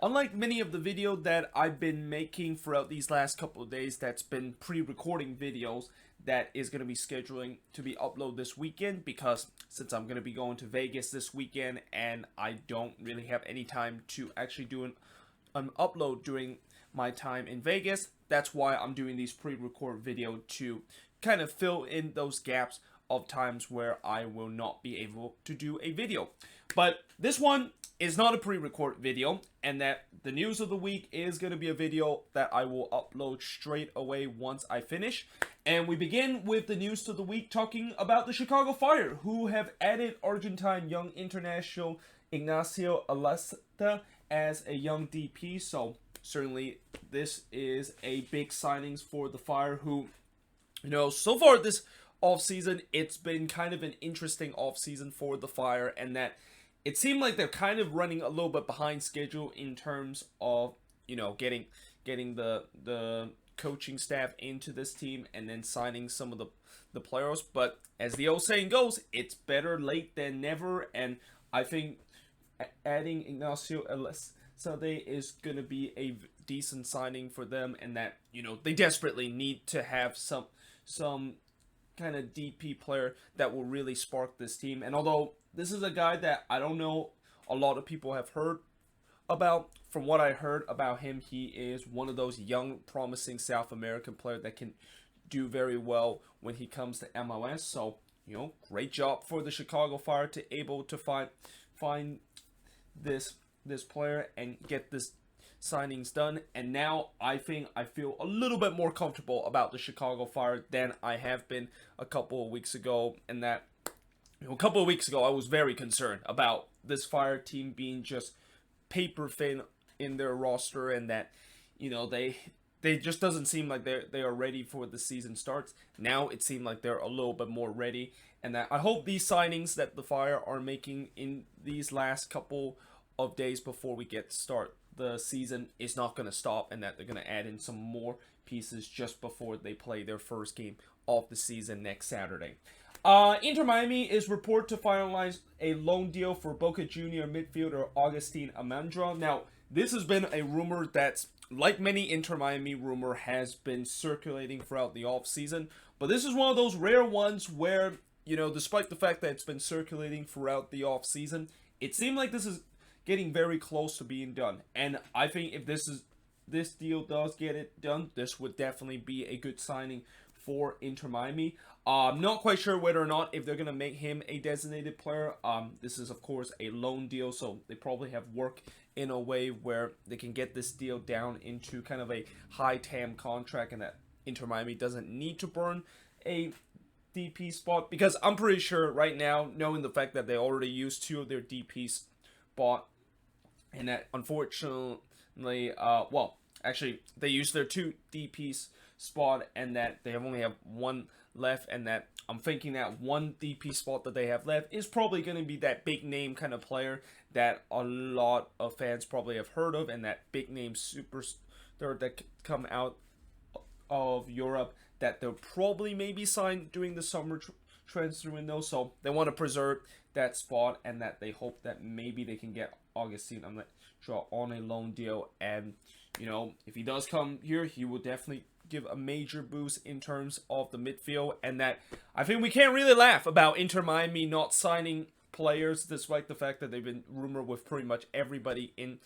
Unlike many of the video that I've been making throughout these last couple of days that's been pre-recording videos that is going to be scheduling to be uploaded this weekend, because since I'm going to be going to Vegas this weekend and I don't really have any time to actually do an upload during my time in Vegas, that's why I'm doing these pre-record video to kind of fill in those gaps of times where I will not be able to do a video. But this one is not a pre-record video, and that the news of the week is going to be a video that I will upload straight away once I finish. And we begin with the news of the week, talking about the Chicago Fire, who have added Argentine young international Ignacio Aliseda as a young DP. So certainly this is a big signings for the Fire, who, so far this offseason, it's been kind of an interesting offseason for the Fire, and that it seemed like they're kind of running a little bit behind schedule in terms of, getting the coaching staff into this team and then signing some of the players. But as the old saying goes, it's better late than never, and I think adding Ignacio Aliseda is going to be a decent signing for them, and that, they desperately need to have some kind of DP player that will really spark this team. And although this is a guy that I don't know a lot of people have heard about, from what I heard about him, he is one of those young, promising South American players that can do very well when he comes to MLS. So, great job for the Chicago Fire to able to find this player and get this signings done. And now I think I feel a little bit more comfortable about the Chicago Fire than I have been a couple of weeks ago. And that, a couple of weeks ago, I was very concerned about this Fire team being just paper thin in their roster, and that, they just doesn't seem like they are ready for the season starts. Now it seemed like they're a little bit more ready, and that I hope these signings that the Fire are making in these last couple of days before we get start the season is not going to stop, and that they're going to add in some more pieces just before they play their first game of the season next Saturday. Inter Miami is reported to finalize a loan deal for Boca Junior midfielder Agustín Almendra. Now, this has been a rumor that's, like many Inter Miami rumor, has been circulating throughout the offseason. But this is one of those rare ones where, despite the fact that it's been circulating throughout the offseason, it seemed like this is getting very close to being done. And I think if this deal does get it done, this would definitely be a good signing for Inter Miami. I'm not quite sure whether or not if they're going to make him a designated player. This is, of course, a loan deal, so they probably have worked in a way where they can get this deal down into kind of a high TAM contract, and that Inter Miami doesn't need to burn a DP spot, because I'm pretty sure right now, knowing the fact that they already used two of their DP spot, and that unfortunately, actually, they used their two DP spot, and that they only have one left, and that I'm thinking that one DP spot that they have left is probably going to be that big name kind of player that a lot of fans probably have heard of, and that big name superstar that come out of Europe that they'll probably maybe sign during the summer transfer window. So they want to preserve that spot, and that they hope that maybe they can get Agustín Almendra on a loan deal. And if he does come here, he will definitely give a major boost in terms of the midfield. And that I think we can't really laugh about Inter Miami not signing players, despite the fact that they've been rumored with pretty much everybody in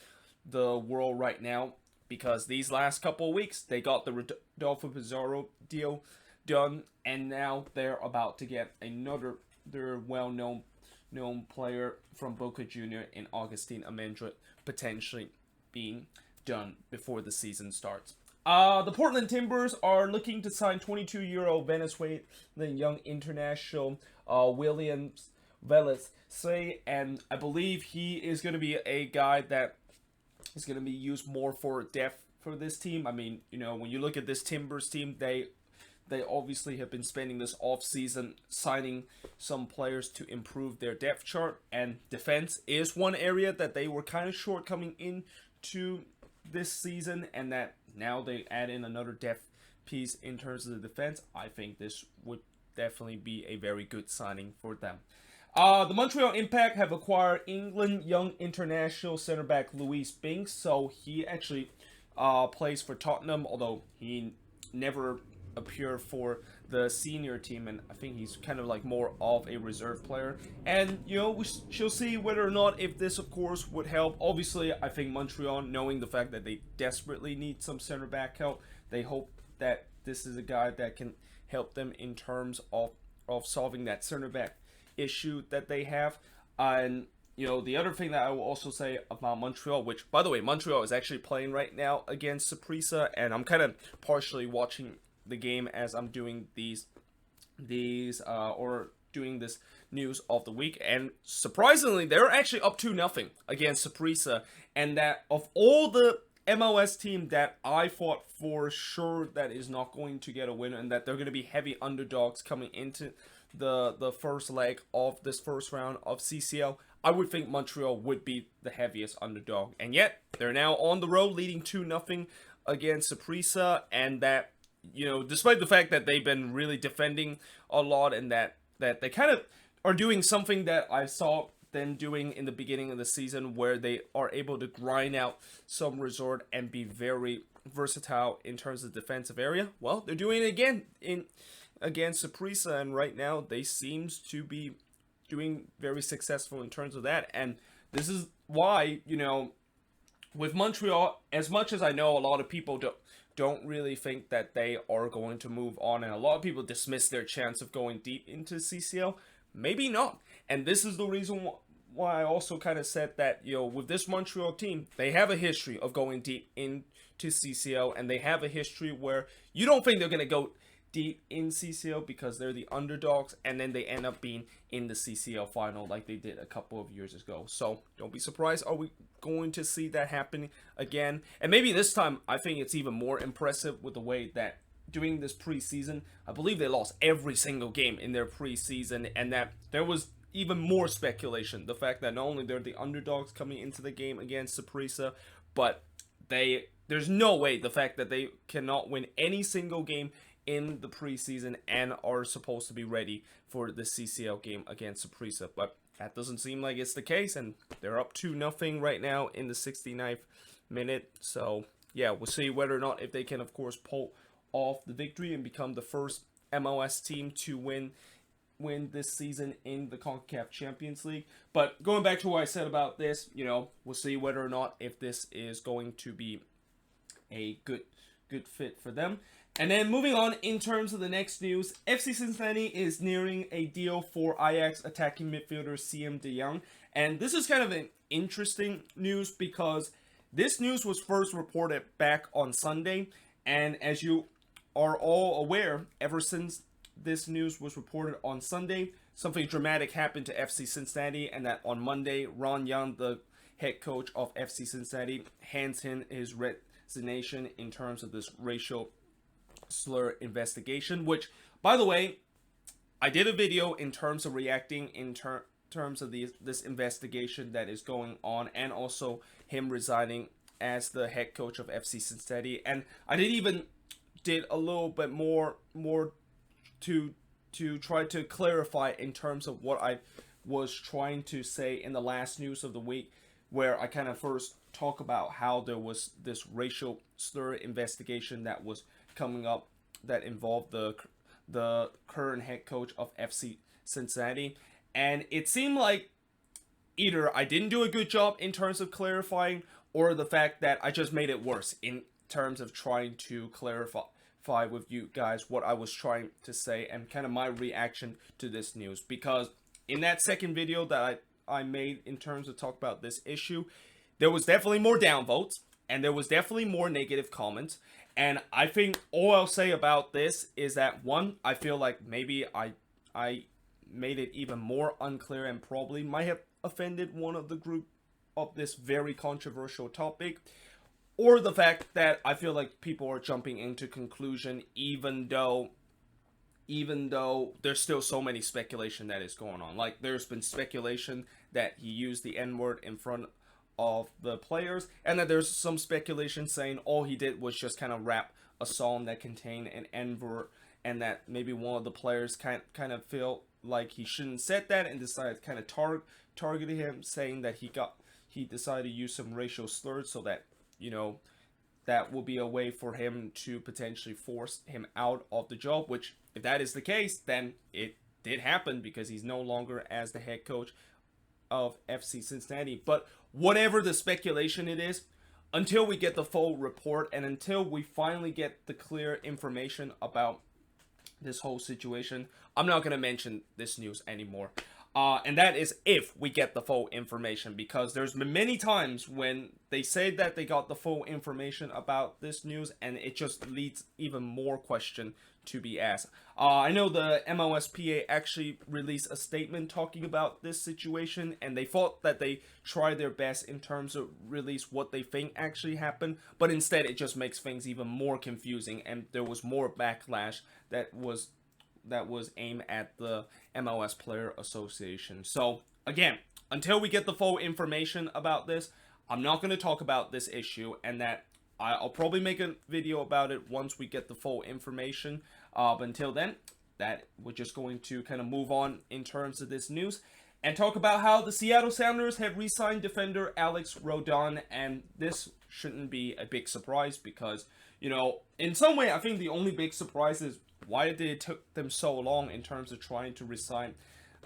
the world right now, because these last couple of weeks they got the Rodolfo Pizarro deal done, and now they're about to get another well-known player from Boca Junior in Agustín Almendra, potentially being done before the season starts. The Portland Timbers are looking to sign 22-year-old Venezuelan young international Williams Velez, and I believe he is going to be a guy that is going to be used more for depth for this team. I mean, when you look at this Timbers team, they obviously have been spending this offseason signing some players to improve their depth chart, and defense is one area that they were kind of short coming into this season, and that now they add in another depth piece in terms of the defense. I think this would definitely be a very good signing for them. The Montreal Impact have acquired England young international center back Luis Binks, so he actually plays for Tottenham, although he never appeared for the senior team, and I think he's kind of like more of a reserve player. And we shall see whether or not if this, of course, would help. Obviously, I think Montreal, knowing the fact that they desperately need some center back help, they hope that this is a guy that can help them in terms of solving that center back issue that they have. And the other thing that I will also say about Montreal, which by the way, Montreal is actually playing right now against Saprissa, and I'm kind of partially watching the game as I'm doing these or doing this news of the week. And surprisingly, they're actually up 2-0 against Saprissa, and that of all the MLS team that I thought for sure that is not going to get a win, and that they're going to be heavy underdogs coming into the first leg of this first round of CCL, I would think Montreal would be the heaviest underdog. And yet, they're now on the road leading 2-0 against Saprissa, and that, despite the fact that they've been really defending a lot, and that they kind of are doing something that I saw them doing in the beginning of the season, where they are able to grind out some resort and be very versatile in terms of defensive area. Well, they're doing it again against Saprissa, and right now they seems to be doing very successful in terms of that. And this is why, with Montreal, as much as I know a lot of people don't really think that they are going to move on, and a lot of people dismiss their chance of going deep into CCL, maybe not. And this is the reason why I also kind of said that, with this Montreal team, they have a history of going deep into CCL, and they have a history where you don't think they're going to go deep in CCL because they're the underdogs, and then they end up being in the CCL final like they did a couple of years ago. So don't be surprised. Are we going to see that happening again? And maybe this time, I think it's even more impressive with the way that during this preseason, I believe they lost every single game in their preseason, and that there was even more speculation. The fact that not only they're the underdogs coming into the game against Saprissa, but there's no way the fact that they cannot win any single game in the preseason and are supposed to be ready for the CCL game against Saprissa. But that doesn't seem like it's the case, and they're up 2-0 right now in the 69th minute. So yeah, we'll see whether or not if they can, of course, pull off the victory and become the first MLS team to win this season in the CONCACAF Champions League. But going back to what I said about this, we'll see whether or not if this is going to be a good fit for them. And then moving on in terms of the next news, FC Cincinnati is nearing a deal for Ajax attacking midfielder CM de Jong. And this is kind of an interesting news because this news was first reported back on Sunday. And as you are all aware, ever since this news was reported on Sunday, something dramatic happened to FC Cincinnati, and that on Monday, Ron Young, the head coach of FC Cincinnati, hands in his resignation in terms of this racial slur investigation, which, by the way, I did a video in terms of reacting in terms of this investigation that is going on, and also him resigning as the head coach of FC Cincinnati. And I did a little bit more to try to clarify in terms of what I was trying to say in the last news of the week, where I kind of first talk about how there was this racial slur investigation that was coming up that involved the current head coach of FC Cincinnati. And it seemed like either I didn't do a good job in terms of clarifying, or the fact that I just made it worse in terms of trying to clarify with you guys what I was trying to say and kind of my reaction to this news. Because in that second video that I made in terms of talk about this issue, there was definitely more downvotes, and there was definitely more negative comments. And I think all I'll say about this is that, one, I feel like maybe I made it even more unclear and probably might have offended one of the group of this very controversial topic, or the fact that I feel like people are jumping into conclusion even though there's still so many speculation that is going on. Like, there's been speculation that he used the N-word in front of the players, and that there's some speculation saying all he did was just kind of rap a song that contained an N-word, and that maybe one of the players kind of like he shouldn't said that and decided to kind of targeted him, saying that he decided to use some racial slurs so that, you know, that will be a way for him to potentially force him out of the job, which if that is the case, then it did happen because he's no longer as the head coach of FC Cincinnati. But whatever the speculation it is, until we get the full report and until we finally get the clear information about this whole situation, I'm not going to mention this news anymore. And that is if we get the full information, because there's been many times when they say that they got the full information about this news and it just leads even more question to be asked. I know the MLSPA actually released a statement talking about this situation, and they thought that they tried their best in terms of release what they think actually happened, but instead it just makes things even more confusing, and there was more backlash that was aimed at the MLS Player Association. So again, until we get the full information about this, I'm not going to talk about this issue, and that I'll probably make a video about it once we get the full information. But until then, that we're just going to kind of move on in terms of this news and talk about how the Seattle Sounders have re-signed defender Alex Rodon, and this shouldn't be a big surprise because, you know, in some way I think the only big surprise is why did it took them so long in terms of trying to re-sign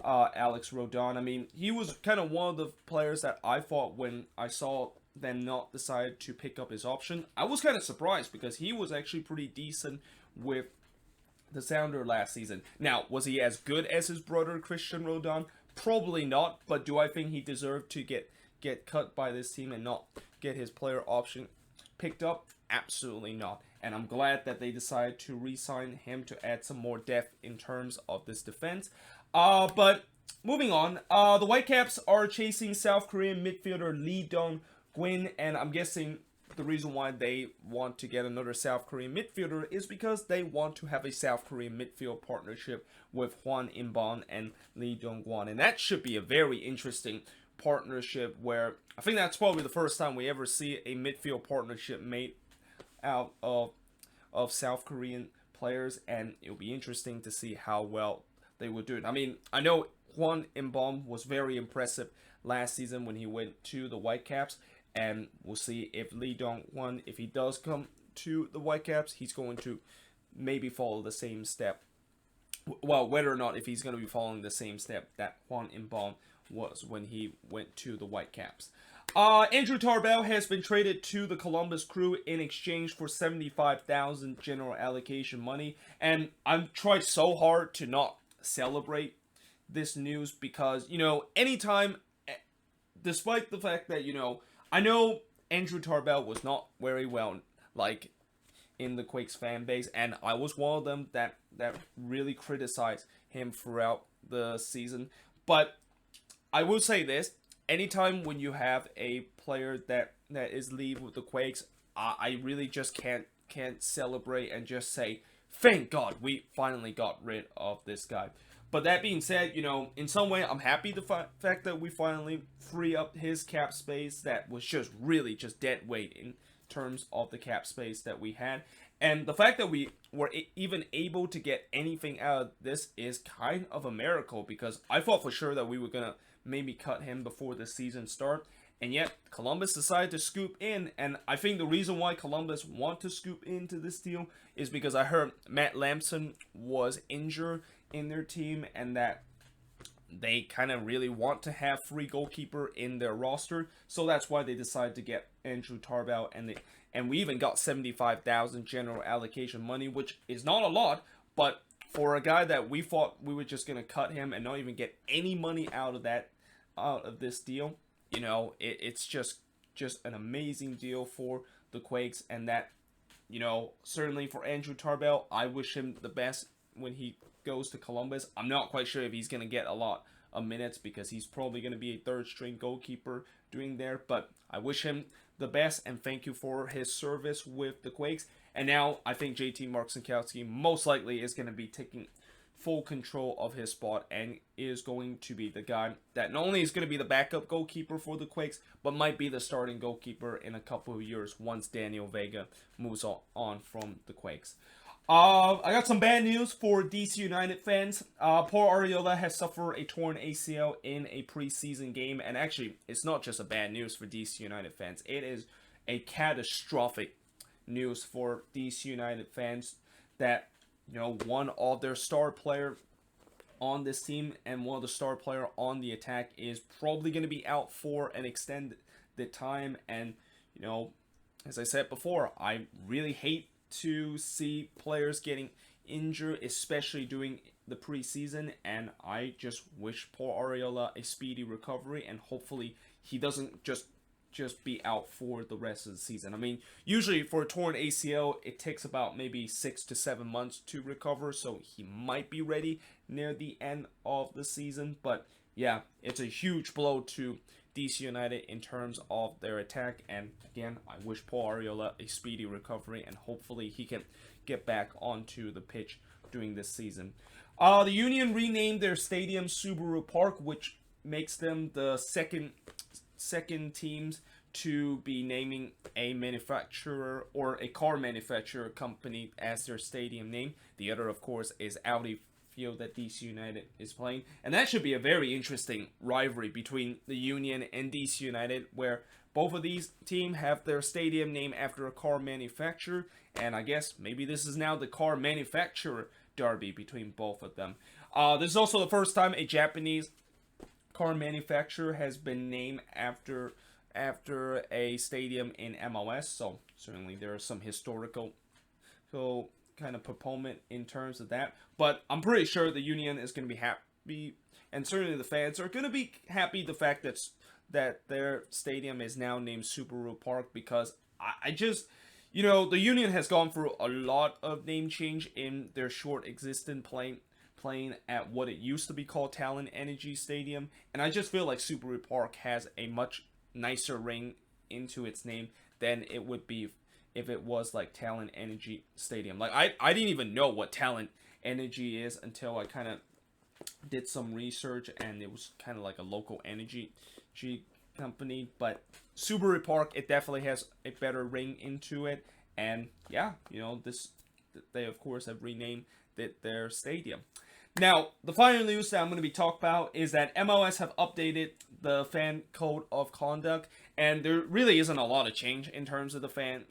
Alex Rodon. I mean, he was kind of one of the players that I thought when I saw them not decide to pick up his option, I was kind of surprised because he was actually pretty decent with the Sounder last season. Now, was he as good as his brother Christian Rodon? Probably not, but do I think he deserved to get cut by this team and not get his player option picked up? Absolutely not. And I'm glad that they decided to re-sign him to add some more depth in terms of this defense. But moving on, the Whitecaps are chasing South Korean midfielder Lee Dong-gwin, and I'm guessing the reason why they want to get another South Korean midfielder is because they want to have a South Korean midfield partnership with Hwan In-bon and Lee Dong-gwon, and that should be a very interesting partnership where I think that's probably the first time we ever see a midfield partnership made out of South Korean players, and it'll be interesting to see how well they would do it. I mean, I know Hwan In-bon was very impressive last season when he went to the Whitecaps, and we'll see if Lee Dong-gwon, if he does come to the Whitecaps, he's going to maybe follow the same step. Well, whether or not if he's going to be following the same step that Hwan In-bon was when he went to the Whitecaps. Andrew Tarbell has been traded to the Columbus Crew in exchange for $75,000 general allocation money, and I've tried so hard to not celebrate this news because, you know, anytime, despite the fact that, you know, I know Andrew Tarbell was not very well, like, in the Quakes fan base, and I was one of them that really criticized him throughout the season. But I will say this, anytime when you have a player that is leave with the Quakes, I really just can't celebrate and just say, thank God we finally got rid of this guy. But that being said, you know, in some way, I'm happy the fact that we finally free up his cap space that was just really just dead weight in terms of the cap space that we had. And the fact that we were even able to get anything out of this is kind of a miracle, because I thought for sure that we were going to maybe cut him before the season start. And yet, Columbus decided to scoop in, and I think the reason why Columbus want to scoop into this deal is because I heard Matt Lampson was injured in their team, and that they kind of really want to have free goalkeeper in their roster, so that's why they decided to get Andrew Tarbell, and we even got $75,000 general allocation money, which is not a lot, but for a guy that we thought we were just gonna cut him and not even get any money out of this deal, you know, it's just an amazing deal for the Quakes, and that, you know, certainly for Andrew Tarbell, I wish him the best when he goes to Columbus. I'm not quite sure if he's going to get a lot of minutes because he's probably going to be a third string goalkeeper doing there, but I wish him the best and thank you for his service with the Quakes. And now I think JT Marcinkowski most likely is going to be taking full control of his spot and is going to be the guy that not only is going to be the backup goalkeeper for the Quakes, but might be the starting goalkeeper in a couple of years once Daniel Vega moves on from the Quakes. I got some bad news for DC United fans. Paul Arriola has suffered a torn ACL in a preseason game, and actually, it's not just a bad news for DC United fans. It is a catastrophic news for DC United fans that, you know, one of their star player on this team and one of the star player on the attack is probably going to be out for an extended time. And, you know, as I said before, I really hate to see players getting injured, especially during the preseason, and I just wish Paul Arriola a speedy recovery, and hopefully he doesn't just be out for the rest of the season. I mean, usually for a torn ACL, it takes about maybe 6 to 7 months to recover, so he might be ready near the end of the season. But yeah, it's a huge blow to DC United in terms of their attack, and again, I wish Paul Arriola a speedy recovery, and hopefully he can get back onto the pitch during this season. The Union renamed their stadium Subaru Park, which makes them the second teams to be naming a manufacturer or a car manufacturer company as their stadium name. The other, of course, is Audi field that DC United is playing, and that should be a very interesting rivalry between the Union and DC United, where both of these teams have their stadium named after a car manufacturer, and I guess maybe this is now the car manufacturer derby between both of them. This is also the first time a Japanese car manufacturer has been named after a stadium in MLS, so certainly there are some historical kind of proponent in terms of that, but I'm pretty sure the Union is going to be happy, and certainly the fans are going to be happy the fact that their stadium is now named Subaru Park, because I just, you know, the Union has gone through a lot of name change in their short existence playing at what it used to be called Talon Energy Stadium, and I just feel like Subaru Park has a much nicer ring into its name than it would be if it was like Talon Energy Stadium. Like, I didn't even know what Talon Energy is until I kind of did some research, and it was kind of like a local energy company. But Subaru Park, it definitely has a better ring into it, and yeah, you know, they of course have renamed their stadium. Now, the final news that I'm going to be talking about is that MLS have updated the fan code of conduct, and there really isn't a lot of change in terms of the fan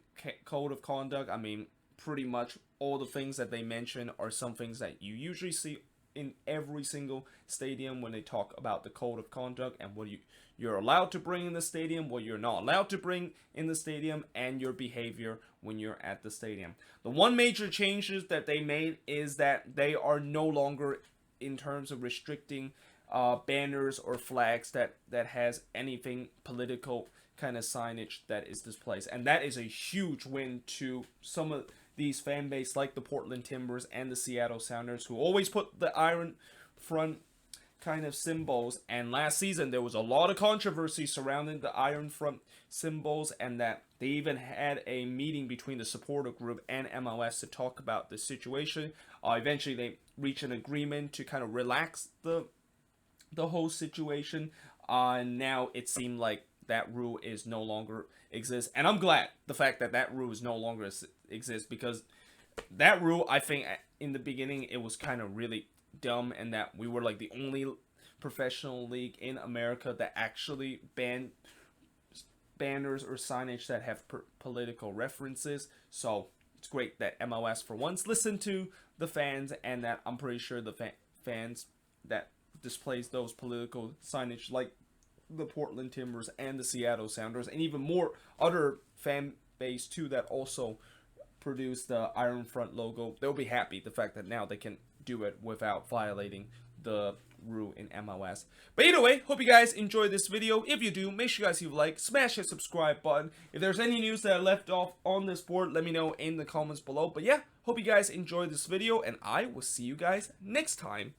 code of conduct. I mean, pretty much all the things that they mention are some things that you usually see in every single stadium when they talk about the code of conduct and what you're allowed to bring in the stadium, what you're not allowed to bring in the stadium, and your behavior when you're at the stadium. The one major changes that they made is that they are no longer, in terms of restricting banners or flags that has anything political kind of signage that is displayed, and that is a huge win to some of these fan base like the Portland Timbers and the Seattle Sounders, who always put the iron front kind of symbols, and last season there was a lot of controversy surrounding the iron front symbols, and that they even had a meeting between the supporter group and MLS to talk about the situation. Eventually they reached an agreement to kind of relax the whole situation. Now it seemed like that rule is no longer exists, and I'm glad the fact that rule is no longer exists, because that rule, I think in the beginning it was kind of really dumb, and that we were like the only professional league in America that actually banned banners or signage that have political references. So it's great that MLS for once listened to the fans, and that I'm pretty sure the fans that displays those political signage, like the Portland Timbers and the Seattle Sounders, and even more other fan base too that also produce the Iron Front logo, they'll be happy the fact that now they can do it without violating the rule in MLS. But either way, hope you guys enjoyed this video. If you do, make sure you guys leave a like, smash that subscribe button. If there's any news that I left off on this board, let me know in the comments below. But yeah, hope you guys enjoyed this video, and I will see you guys next time.